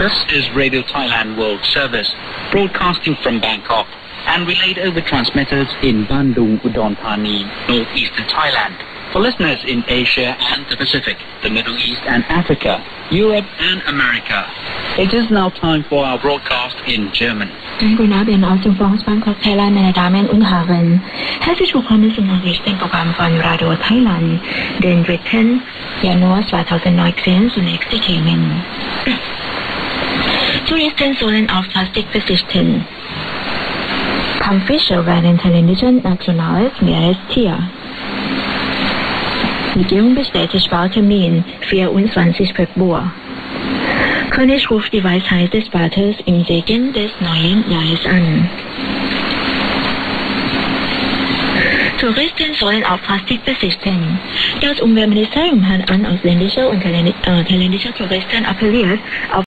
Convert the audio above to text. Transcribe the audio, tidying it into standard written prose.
This is Radio Thailand World Service, broadcasting from Bangkok and relayed over transmitters in Bandung, Udorn, Thani, northeastern Thailand. For listeners in Asia and the Pacific, the Middle East and Africa, Europe and America, it is now time for our broadcast in German. Guten Abend aus dem Bronx, Bangkok, Thailand, meine Damen und Herren. Herzlich willkommen zum Nachrichtenprogramm von Radio Thailand, den 3. Januar 2019, zunächst die Themen. Touristen sollen auf Plastik verzichten. Kampffische werden thailändisches nationales Meerestier. Regierung bestätigt Wahltermin 24 Februar. König ruft die Weisheit des Vaters im Segen des neuen Jahres an. Touristen sollen auf Plastik verzichten. Das Umweltministerium hat an ausländische und thailändische Touristen appelliert, auf